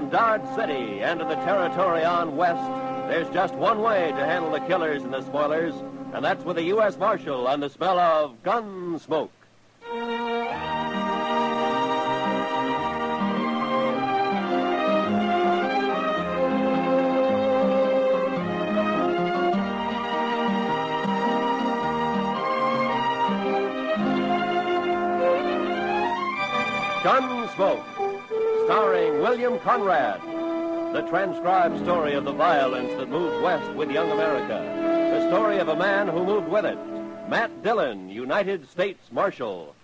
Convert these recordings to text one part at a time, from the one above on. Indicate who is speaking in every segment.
Speaker 1: From Dodge City and to the territory on west, there's just one way to handle the killers and the spoilers, and that's with a U.S. Marshal on the smell of Gunsmoke. Gunsmoke, starring William Conrad. The transcribed story of the violence that moved west with young America. The story of a man who moved with it. Matt Dillon, United States Marshal.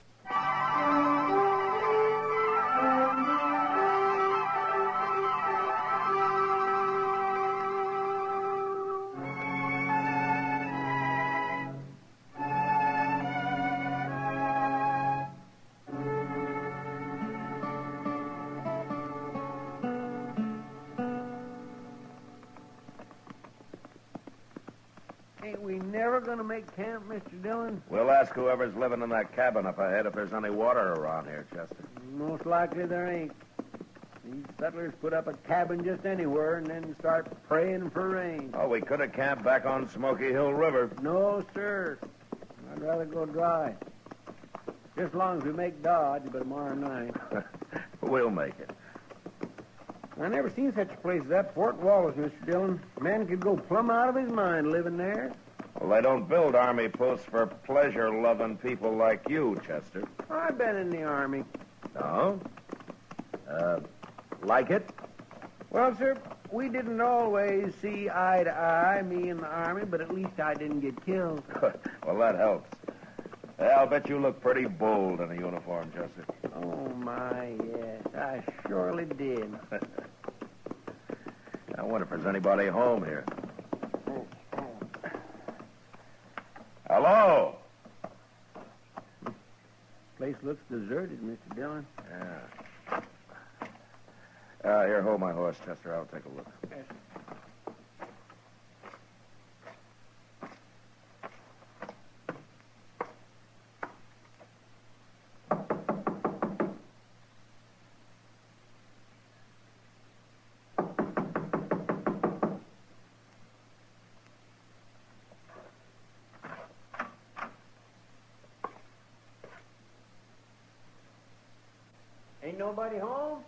Speaker 2: Ain't we never going to make camp, Mr. Dillon?
Speaker 3: We'll ask whoever's living in that cabin up ahead if there's any water around here, Chester.
Speaker 2: Most likely there ain't. These settlers put up a cabin just anywhere and then start praying for rain.
Speaker 3: Oh, we could have camped back on Smoky Hill River.
Speaker 2: No, sir. I'd rather go dry. Just as long as we make Dodge by tomorrow night.
Speaker 3: We'll make it.
Speaker 2: I never seen such a place as that Fort Wallace, Mr. Dillon. Man could go plumb out of his mind living there.
Speaker 3: Well, they don't build army posts for pleasure-loving people like you, Chester.
Speaker 2: I've been in the Army.
Speaker 3: No? Like it?
Speaker 2: Well, sir, we didn't always see eye to eye, me and the Army, but at least I didn't get killed.
Speaker 3: Well, that helps. I'll bet you look pretty bold in a uniform, Chester.
Speaker 2: Oh, my, yes. I surely did.
Speaker 3: I wonder if there's anybody home here. Hello?
Speaker 2: Place looks deserted, Mr. Dillon.
Speaker 3: Yeah. Here, hold my horse, Chester. I'll take a look.
Speaker 2: Yes. Ain't nobody home?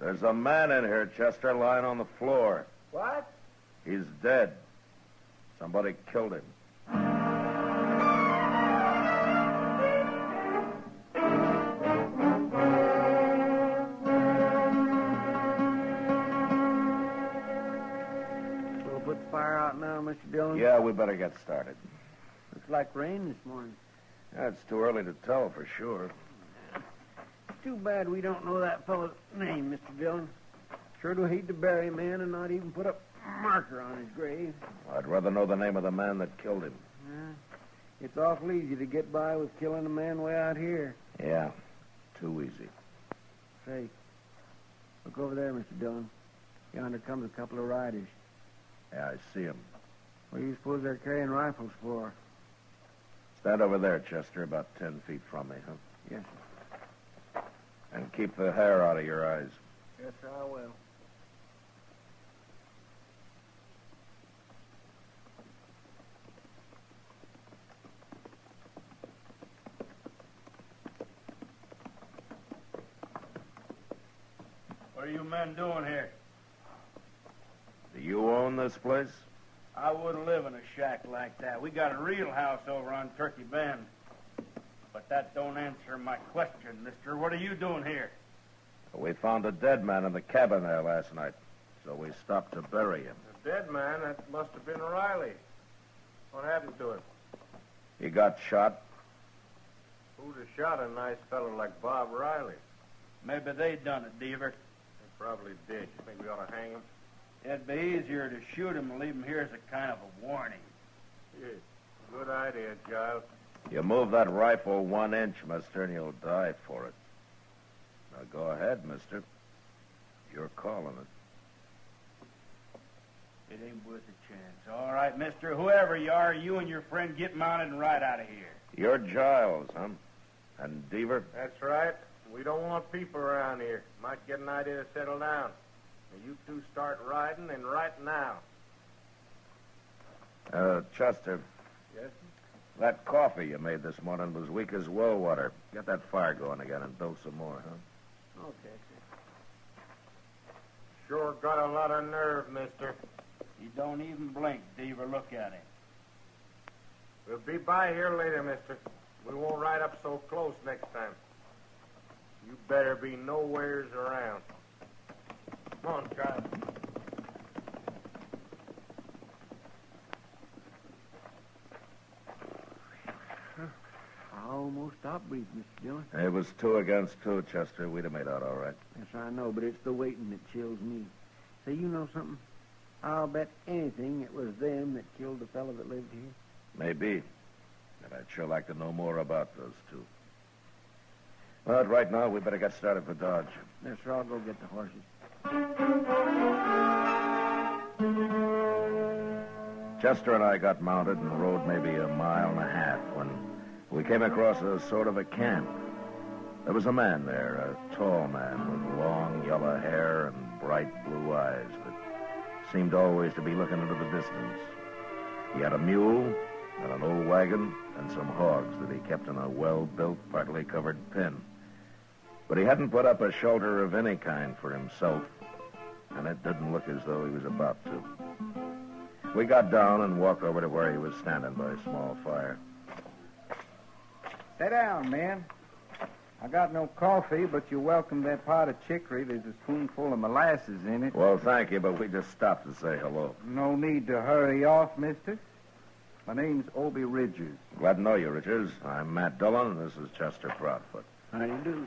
Speaker 3: There's a man in here, Chester, lying on the floor.
Speaker 2: What?
Speaker 3: He's dead. Somebody killed him.
Speaker 2: We'll put the fire out now, Mr. Dillon.
Speaker 3: Yeah, we better get started.
Speaker 2: Looks like rain this morning.
Speaker 3: Yeah, it's too early to tell for sure.
Speaker 2: Too bad we don't know that fellow's name, Mr. Dillon. Sure do hate to bury a man and not even put a marker on his grave.
Speaker 3: I'd rather know the name of the man that killed him.
Speaker 2: It's awful easy to get by with killing a man way out here.
Speaker 3: Yeah, too easy.
Speaker 2: Say, look over there, Mr. Dillon. Yonder comes a couple of riders.
Speaker 3: Yeah, I see him.
Speaker 2: What do you suppose they're carrying rifles for?
Speaker 3: Stand over there, Chester, about 10 feet from me, huh?
Speaker 2: Yes, sir.
Speaker 3: And keep the hair out of your eyes.
Speaker 2: Yes, sir, I will.
Speaker 4: What are you men doing here?
Speaker 3: Do you own this place?
Speaker 4: I wouldn't live in a shack like that. We got a real house over on Turkey Bend. But that don't answer my question, mister. What are you doing here?
Speaker 3: We found a dead man in the cabin there last night, so we stopped to bury him.
Speaker 5: A dead man? That must have been Riley. What happened to him?
Speaker 3: He got shot.
Speaker 5: Who'd have shot a nice fellow like Bob Riley?
Speaker 4: Maybe they done it, Deaver.
Speaker 5: They probably did. You think we ought to hang him?
Speaker 4: It'd be easier to shoot him and leave him here as a kind of a warning.
Speaker 5: Yeah. Good idea, Giles.
Speaker 3: You move that rifle 1 inch, mister, and you'll die for it. Now go ahead, mister. You're calling it.
Speaker 4: It ain't worth a chance. All right, mister. Whoever you are, you and your friend get mounted and ride out of here.
Speaker 3: You're Giles, huh? And Deaver?
Speaker 5: That's right. We don't want people around here. Might get an idea to settle down. Now, you two start riding, and right now.
Speaker 3: Chester,
Speaker 5: Yes?
Speaker 3: that coffee you made this morning was weak as well water. Get that fire going again and build some more, huh?
Speaker 2: Okay,
Speaker 5: Sure got a lot of nerve, mister.
Speaker 4: He don't even blink to even look at him.
Speaker 5: We'll be by here later, mister. We won't ride up so close next time. You better be nowheres around. Come on, Charlie.
Speaker 2: I almost stopped breathing, Mr. Dillon.
Speaker 3: It was 2 against 2, Chester. We'd have made out all right.
Speaker 2: Yes, I know, but it's the waiting that chills me. Say, you know something? I'll bet anything it was them that killed the fellow that lived here.
Speaker 3: Maybe. But I'd sure like to know more about those two. But right now, we better get started for Dodge.
Speaker 2: Yes, sir, I'll go get the horses.
Speaker 3: Chester and I got mounted and rode maybe a mile and a half when we came across a sort of a camp. There was a man there, a tall man with long yellow hair and bright blue eyes that seemed always to be looking into the distance. He had a mule and an old wagon and some hogs that he kept in a well-built, partly covered pen. But he hadn't put up a shelter of any kind for himself, and it didn't look as though he was about to. We got down and walked over to where he was standing by a small fire.
Speaker 6: Sit down, man. I got no coffee, but you're welcome to that pot of chicory. There's a spoonful of molasses in it.
Speaker 3: Well, thank you, but we just stopped to say hello.
Speaker 6: No need to hurry off, mister. My name's Obie Ridgers.
Speaker 3: Glad to know you, Richards. I'm Matt Dillon, and this is Chester Proudfoot.
Speaker 2: How do you do?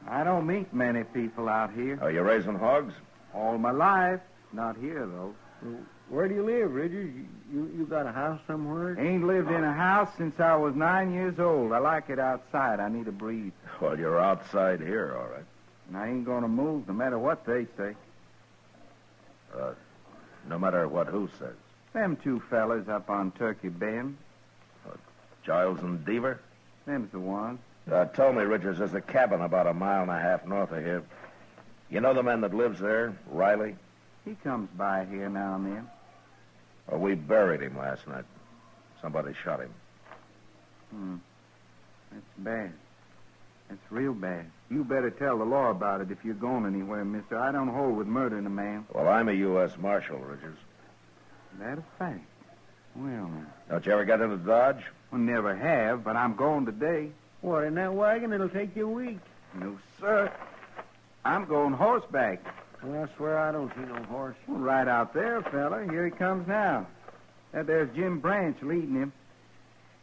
Speaker 6: I don't meet many people out here.
Speaker 3: Are you raising hogs?
Speaker 6: All my life. Not here, though.
Speaker 2: Well, where do you live, Ridgers? You got a house somewhere?
Speaker 6: Ain't lived in a house since I was 9 years old. I like it outside. I need to breathe.
Speaker 3: Well, you're outside here, all right.
Speaker 6: And I ain't gonna move no matter what they say.
Speaker 3: No matter what who says.
Speaker 6: Them two fellas up on Turkey Bend.
Speaker 3: Giles and Deaver?
Speaker 6: Them's the ones.
Speaker 3: Tell me, Richards, there's a cabin about a mile and a half north of here. You know the man that lives there, Riley?
Speaker 6: He comes by here now and then.
Speaker 3: Oh, we buried him last night. Somebody shot him.
Speaker 6: That's bad. That's real bad. You better tell the law about it if you're going anywhere, mister. I don't hold with murdering a man.
Speaker 3: Well, I'm a U.S. Marshal, Richards.
Speaker 6: That a fact. Well, now.
Speaker 3: Don't you ever get into Dodge?
Speaker 6: Well, never have, but I'm going today.
Speaker 2: What, in that wagon? It'll take you a week.
Speaker 6: No, sir. I'm going horseback.
Speaker 2: Well, I swear I don't see no horse.
Speaker 6: Well, right out there, fella. Here he comes now. There's Jim Branch leading him.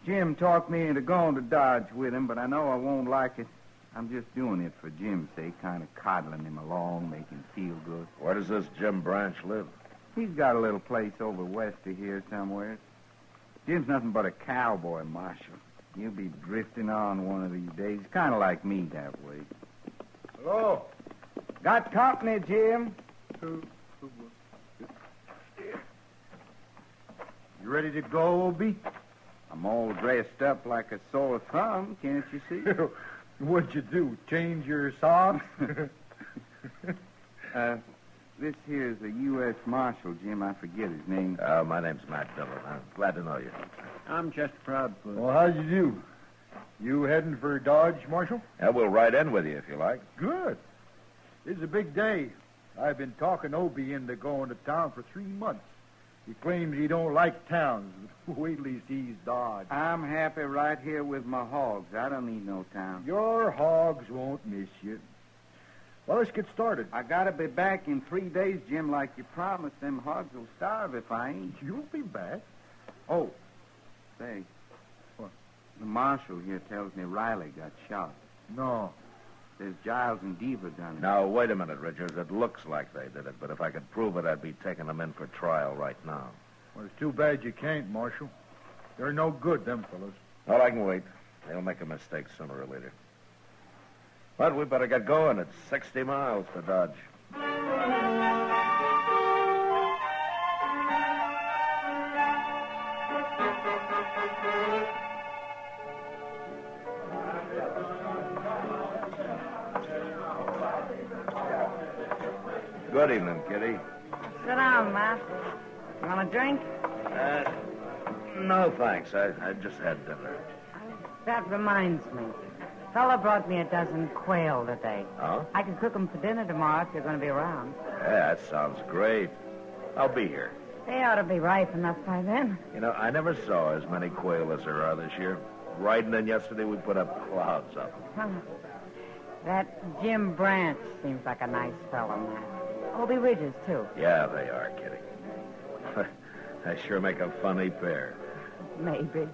Speaker 6: Jim talked me into going to Dodge with him, but I know I won't like it. I'm just doing it for Jim's sake, kind of coddling him along, make him feel good.
Speaker 3: Where does this Jim Branch live?
Speaker 6: He's got a little place over west of here somewhere. Jim's nothing but a cowboy, Marshal. He'll be drifting on one of these days, kind of like me that way.
Speaker 5: Hello.
Speaker 6: Got company, Jim.
Speaker 5: You ready to go, Obie?
Speaker 6: I'm all dressed up like a sore thumb, can't you see?
Speaker 5: What'd you do, change your socks?
Speaker 6: This here's a U.S. Marshal, Jim. I forget his name.
Speaker 3: My name's Matt Dillon. I'm glad to know you.
Speaker 2: I'm Chester Proudfoot.
Speaker 5: Well, how'd you do? You heading for Dodge, Marshal?
Speaker 3: Yeah, we'll ride in with you if you like.
Speaker 5: Good. This is a big day. I've been talking Obie into going to town for 3 months. He claims he don't like towns. Wait till he sees Dodge.
Speaker 6: I'm happy right here with my hogs. I don't need no town.
Speaker 5: Your hogs won't miss you. Well, let's get started.
Speaker 6: I gotta be back in 3 days, Jim, like you promised. Them hogs will starve if I ain't.
Speaker 5: You'll be back.
Speaker 6: Oh, say.
Speaker 5: What?
Speaker 6: The marshal here tells me Riley got shot.
Speaker 5: No.
Speaker 6: Says Giles and Deaver done it.
Speaker 3: Now, wait a minute, Richards. It looks like they did it, but if I could prove it, I'd be taking them in for trial right now.
Speaker 5: Well, it's too bad you can't, Marshal. They're no good, them fellas.
Speaker 3: Well, I can wait. They'll make a mistake sooner or later. But we better get going. It's 60 miles to Dodge. Good evening, Kitty.
Speaker 7: Sit down, Matt. You want a drink?
Speaker 3: No, thanks. I just had dinner.
Speaker 7: That reminds me. Fella brought me a dozen quail today.
Speaker 3: Oh?
Speaker 7: I can cook 'em for dinner tomorrow if you're going to be around.
Speaker 3: Yeah, that sounds great. I'll be here.
Speaker 7: They ought to be ripe enough by then.
Speaker 3: You know, I never saw as many quail as there are this year. Riding in yesterday, we put up clouds of them.
Speaker 7: That Jim Branch seems like a nice fellow, Matt. Obie Ridges, too.
Speaker 3: Yeah, they are, Kitty. They sure make a funny pair.
Speaker 7: Maybe.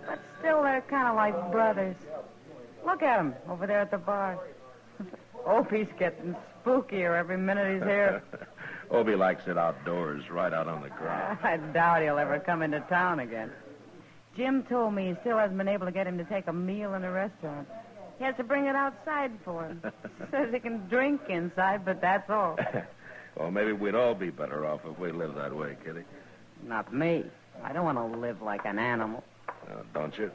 Speaker 7: But still, they're kind of like brothers. Look at him over there at the bar. Opie's getting spookier every minute he's here.
Speaker 3: Obie likes it outdoors, right out on the ground.
Speaker 7: I doubt he'll ever come into town again. Jim told me he still hasn't been able to get him to take a meal in a restaurant. He has to bring it outside for him. Says he can drink inside, but that's all.
Speaker 3: Well, maybe we'd all be better off if we lived that way, Kitty.
Speaker 7: Not me. I don't want to live like an animal.
Speaker 3: Don't you?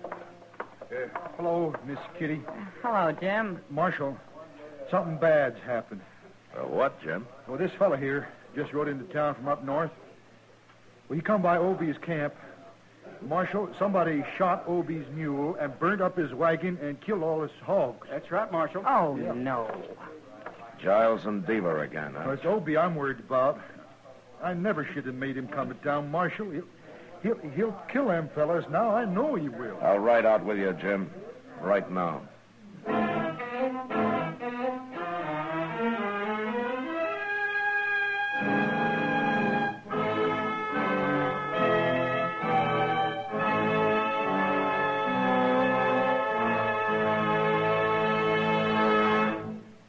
Speaker 8: Hello, Miss Kitty.
Speaker 7: Hello, Jim.
Speaker 8: Marshal, something bad's happened.
Speaker 3: What, Jim?
Speaker 8: Well, this fella here just rode into town from up north. Well, he come by Obie's camp. Marshal, somebody shot Obie's mule and burnt up his wagon and killed all his hogs.
Speaker 2: That's right, Marshal.
Speaker 7: Oh, no.
Speaker 3: Giles and Deaver again, huh?
Speaker 8: Well, it's Obie I'm worried about. I never should have made him come to town, Marshal. He'll kill them fellas now. I know he will.
Speaker 3: I'll ride out with you, Jim. Right now.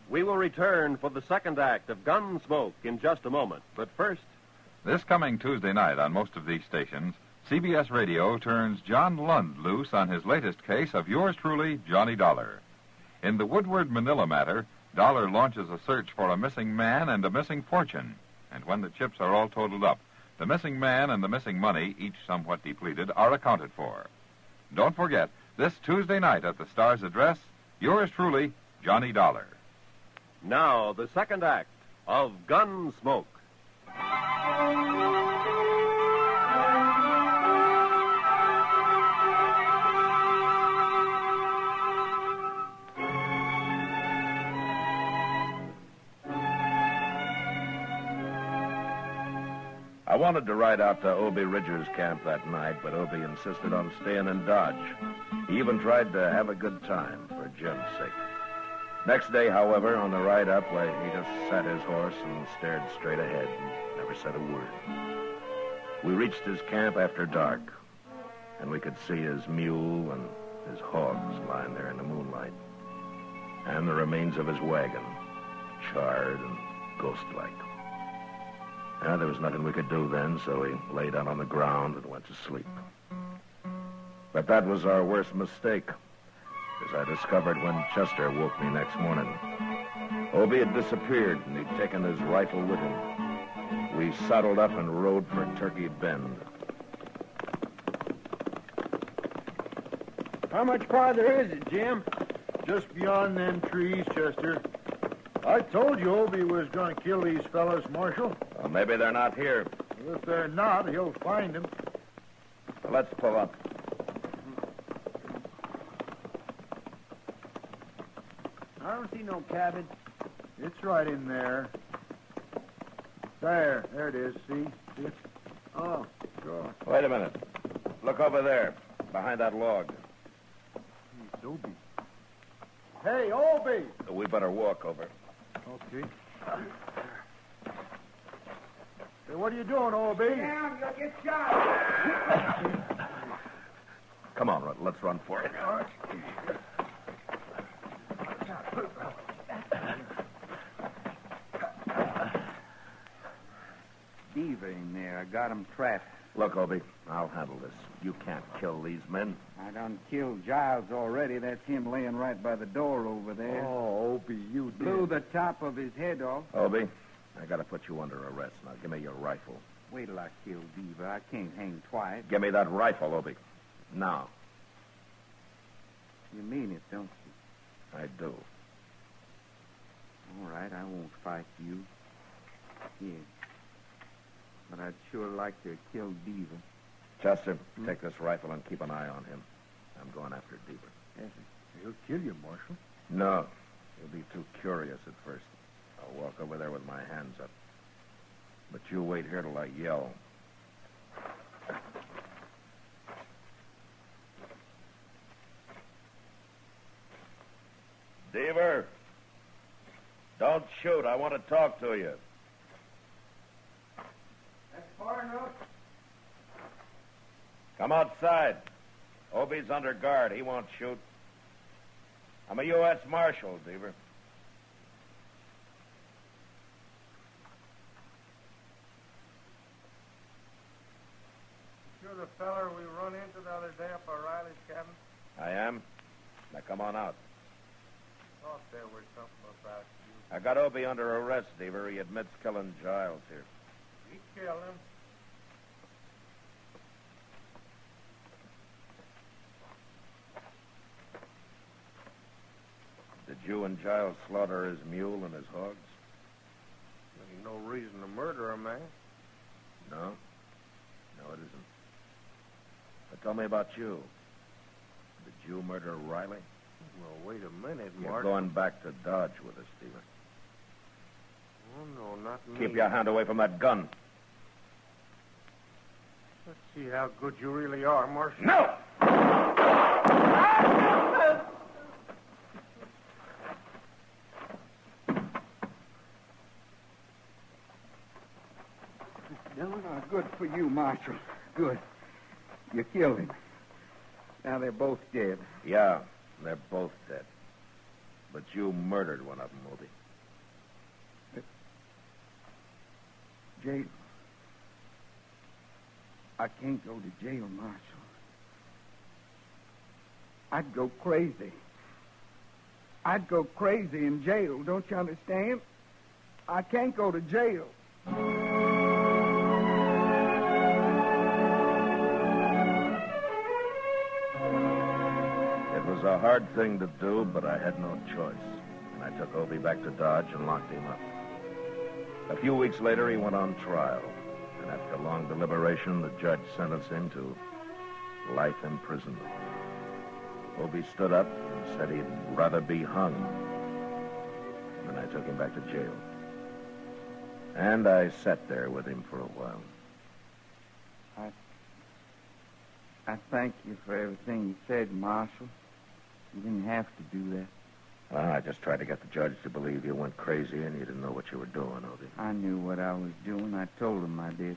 Speaker 1: We will return for the second act of Gunsmoke in just a moment. But first,
Speaker 9: this coming Tuesday night on most of these stations, CBS Radio turns John Lund loose on his latest case of yours truly, Johnny Dollar. In the Woodward Manila matter, Dollar launches a search for a missing man and a missing fortune. And when the chips are all totaled up, the missing man and the missing money, each somewhat depleted, are accounted for. Don't forget, this Tuesday night at the Star's address, yours truly, Johnny Dollar.
Speaker 1: now the second act of Gunsmoke.
Speaker 3: I wanted to ride out to Obie Ridger's camp that night, but Obie insisted on staying in Dodge. He even tried to have a good time for Jim's sake. Next day, however, on the ride up, he just sat his horse and stared straight ahead and never said a word. We reached his camp after dark, and we could see his mule and his hogs lying there in the moonlight, and the remains of his wagon, charred and ghost-like. There was nothing we could do then, so we lay down on the ground and went to sleep. But that was our worst mistake, as I discovered when Chester woke me next morning. Obie had disappeared, and he'd taken his rifle with him. We saddled up and rode for Turkey Bend.
Speaker 2: How much farther is it, Jim?
Speaker 8: Just beyond them trees, Chester. I told you Obie was going to kill these fellas, Marshal.
Speaker 3: Well, maybe they're not here.
Speaker 8: If they're not, he'll find them.
Speaker 3: So let's pull up.
Speaker 2: I don't see no cabin.
Speaker 8: It's right in there. There it is, see?
Speaker 2: Oh, sure.
Speaker 3: Wait a minute. Look over there, behind that log.
Speaker 8: It's Obie. Hey, Obie!
Speaker 3: We better walk over.
Speaker 8: Okay. Hey, what are you doing, Obie?
Speaker 2: Down, you'll get shot.
Speaker 3: Come on, let's run for it.
Speaker 6: Beaver in there. I got him trapped.
Speaker 3: Look, Obie, I'll handle this. You can't kill these men.
Speaker 6: I done killed Giles already. That's him laying right by the door over there.
Speaker 8: Oh, Obie, you
Speaker 6: Blew
Speaker 8: did.
Speaker 6: the top of his head off.
Speaker 3: Obie, I gotta put you under arrest. Now, give me your rifle.
Speaker 6: Wait till I kill Beaver. I can't hang twice.
Speaker 3: Give me that rifle, Obie. Now.
Speaker 6: You mean it, don't you?
Speaker 3: I do.
Speaker 6: All right, I won't fight you. Yeah. But I'd sure like to kill Deaver.
Speaker 3: Chester, take this rifle and keep an eye on him. I'm going after Deaver.
Speaker 8: Yes, sir. He'll kill you, Marshal.
Speaker 3: No. He'll be too curious at first. I'll walk over there with my hands up. But you wait here till I yell. Deaver, don't shoot. I want to talk to you.
Speaker 2: That's far enough.
Speaker 3: Come outside. Obie's under guard. He won't shoot. I'm a U.S. Marshal, Deaver.
Speaker 5: You're the feller we run into the other day up at Riley's cabin?
Speaker 3: I am. Now come on out.
Speaker 5: Thought there was something about you.
Speaker 3: I got Obie under arrest, Deaver. He admits killing Giles here.
Speaker 5: He killed him.
Speaker 3: Did you and Giles slaughter his mule and his hogs?
Speaker 5: There ain't no reason to murder a man.
Speaker 3: No. No, it isn't. But tell me about you. Did you murder Riley?
Speaker 5: Well, wait a minute,
Speaker 3: You're
Speaker 5: Mark.
Speaker 3: going back to Dodge with us, Deaver.
Speaker 5: Oh, no, not me.
Speaker 3: Keep your hand away from that gun.
Speaker 5: Let's see how good you really are, Marshal.
Speaker 3: No!
Speaker 6: No, good for you, Marshal. Good. You killed him. Now they're both dead.
Speaker 3: Yeah, they're both dead. But you murdered one of them, Obie.
Speaker 6: Jail. I can't go to jail, Marshal. I'd go crazy. I'd go crazy in jail, don't you understand? I can't go to jail.
Speaker 3: It was a hard thing to do, but I had no choice. And I took Obie back to Dodge and locked him up. A few weeks later, he went on trial. And after long deliberation, the judge sentenced him to life imprisonment. Obie stood up and said he'd rather be hung. And then I took him back to jail. And I sat there with him for a while.
Speaker 6: I thank you for everything you said, Marshal. You didn't have to do that.
Speaker 3: Well, I just tried to get the judge to believe you went crazy and you didn't know what you were doing, Obie.
Speaker 6: I knew what I was doing. I told him I did.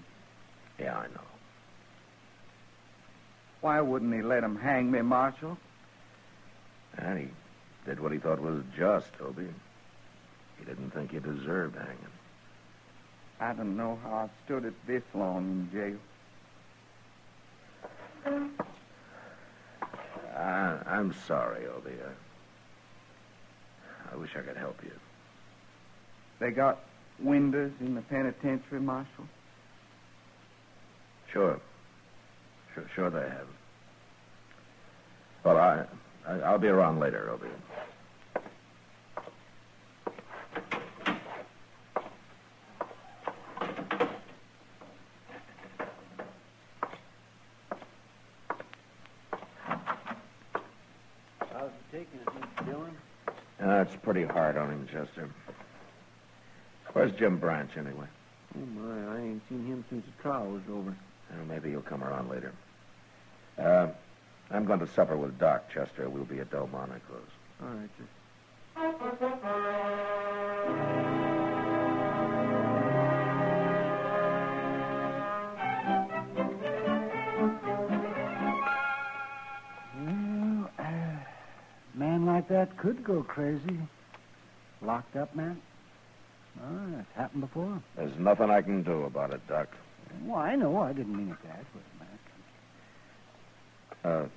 Speaker 3: Yeah, I know.
Speaker 6: Why wouldn't he let him hang me, Marshal?
Speaker 3: And he did what he thought was just, Obie. He didn't think you deserved hanging.
Speaker 6: I don't know how I've stood it this long in jail.
Speaker 3: I'm sorry, Obie. I wish I could help you.
Speaker 6: They got windows in the penitentiary, Marshal?
Speaker 3: Sure they have. Well, I'll be around later, Obie.
Speaker 2: How's it taking it, Mr. Dillon?
Speaker 3: It's pretty hard on him, Chester. Where's Jim Branch, anyway?
Speaker 2: Oh, my, I ain't seen him since the trial was over.
Speaker 3: Well, maybe he'll come around later. I'm going to supper with Doc, Chester. We'll be at Delmonico's.
Speaker 2: All right, sir.
Speaker 10: Well, a man like that could go crazy. Locked up, man? Oh, that's happened before.
Speaker 3: There's nothing I can do about it, Doc.
Speaker 10: Well, I know. I didn't mean it that way, Matt.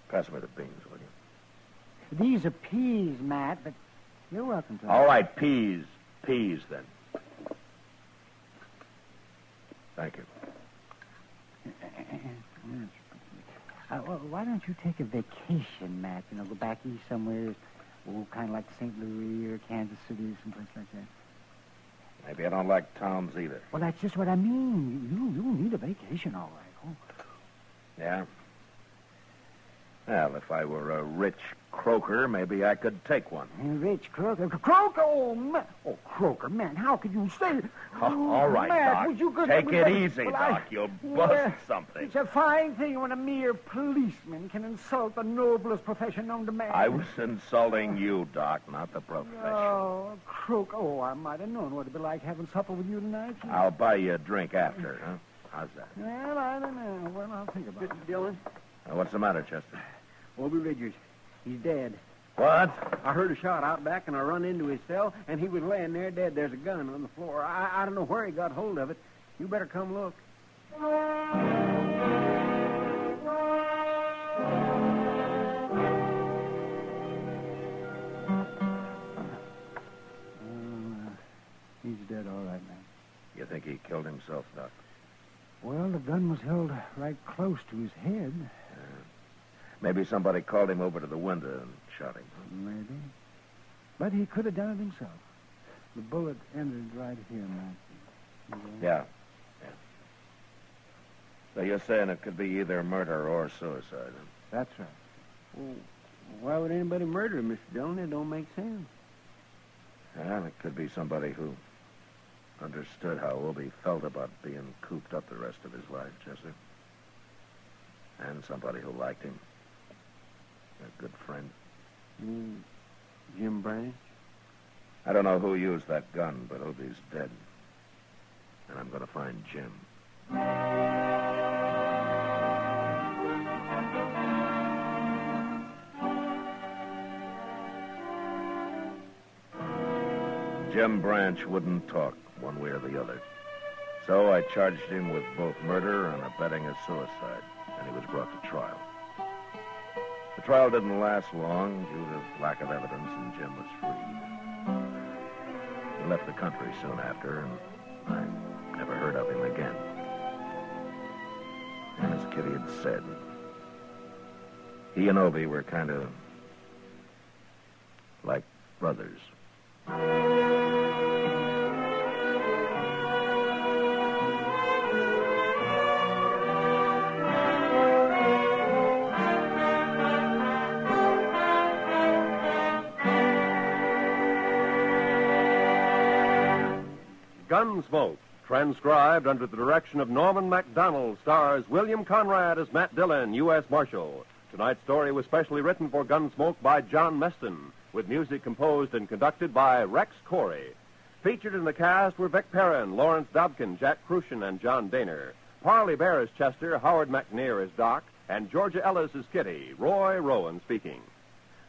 Speaker 3: Pass me the beans, will you?
Speaker 10: These are peas, Matt, but you're welcome to them.
Speaker 3: All right, peas. Peas, then. Thank you.
Speaker 10: Well, why don't you take a vacation, Matt? You know, go back east somewhere, kind of like St. Louis or Kansas City or someplace like that.
Speaker 3: Maybe I don't like towns either.
Speaker 10: Well, that's just what I mean. You need a vacation, all right. Oh.
Speaker 3: Yeah? Well, if I were a rich croaker, maybe I could take one.
Speaker 10: Rich Croaker. Croaker? Oh, man. Oh, Croaker, man, how could you say...
Speaker 3: Oh, all right,
Speaker 10: man,
Speaker 3: Doc.
Speaker 10: would you go...
Speaker 3: Take it
Speaker 10: well,
Speaker 3: easy,
Speaker 10: well,
Speaker 3: Doc. You'll bust something.
Speaker 10: It's a fine thing when a mere policeman can insult the noblest profession known to man.
Speaker 3: I was insulting you, Doc, not the profession.
Speaker 10: Oh, Croaker. Oh, I might have known what it'd be like having supper with you tonight.
Speaker 3: I'll buy you a drink after, huh? How's that?
Speaker 10: Well, I don't know. Well, I'll think about it.
Speaker 2: Mr. Dillon,
Speaker 3: What's the matter, Chester?
Speaker 2: Obie Ridgers, he's dead.
Speaker 3: What?
Speaker 2: I heard a shot out back, and I run into his cell, and he was laying there dead. There's a gun on the floor. I don't know where he got hold of it. You better come look.
Speaker 10: He's dead, all right, man.
Speaker 3: You think he killed himself, Doc?
Speaker 10: Well, the gun was held right close to his head.
Speaker 3: Maybe somebody called him over to the window and shot him.
Speaker 10: Maybe. But he could have done it himself. The bullet entered right here, man.
Speaker 3: Yeah. So you're saying it could be either murder or suicide, huh?
Speaker 10: That's right.
Speaker 2: Well, why would anybody murder him, Mr. Dillon? It don't make sense.
Speaker 3: Yeah, it could be somebody who understood how Obie felt about being cooped up the rest of his life, Chester. And somebody who liked him. A good friend.
Speaker 2: Jim Branch?
Speaker 3: I don't know who used that gun, but Obie's dead. And I'm going to find Jim. Jim Branch wouldn't talk one way or the other. So I charged him with both murder and abetting a suicide, and he was brought to trial. The trial didn't last long due to lack of evidence, and Jim was freed. He left the country soon after, and I never heard of him again. And as Kitty had said, he and Obie were kind of like brothers.
Speaker 1: Gunsmoke, transcribed under the direction of Norman MacDonald, stars William Conrad as Matt Dillon, U.S. Marshal. Tonight's story was specially written for Gunsmoke by John Meston, with music composed and conducted by Rex Corey. Featured in the cast were Vic Perrin, Lawrence Dobkin, Jack Crucian, and John Daner. Parley Bear as Chester, Howard McNear as Doc, and Georgia Ellis as Kitty. Roy Rowan speaking.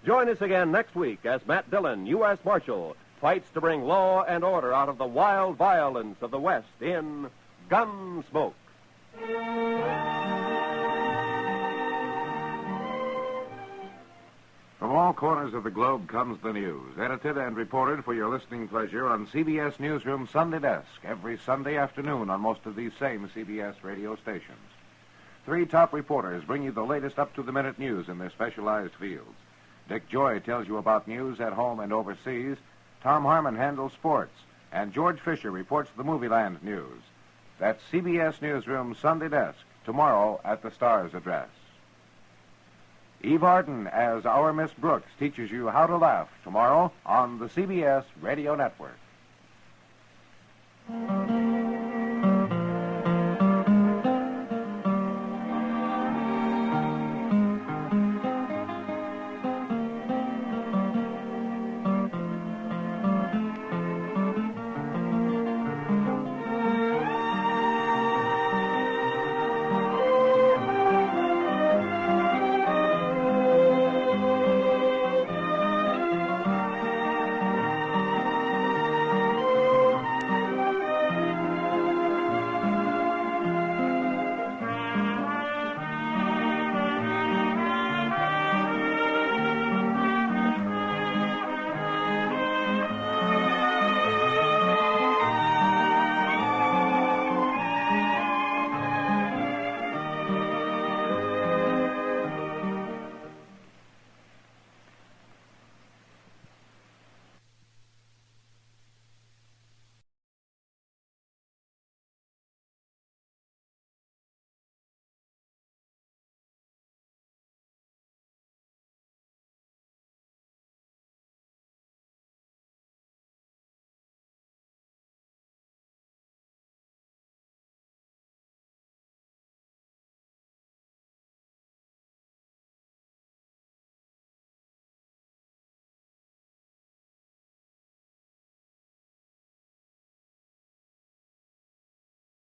Speaker 1: Join us again next week as Matt Dillon, U.S. Marshal, fights to bring law and order out of the wild violence of the West in Gunsmoke.
Speaker 11: From all corners of the globe comes the news, edited and reported for your listening pleasure on CBS Newsroom Sunday Desk, every Sunday afternoon on most of these same CBS radio stations. 3 top reporters bring you the latest up-to-the-minute news in their specialized fields. Dick Joy tells you about news at home and overseas. Tom Harmon handles sports, and George Fisher reports the Movieland news. That's CBS Newsroom Sunday Desk, tomorrow at the Star's address. Eve Arden as Our Miss Brooks teaches you how to laugh tomorrow on the CBS Radio Network.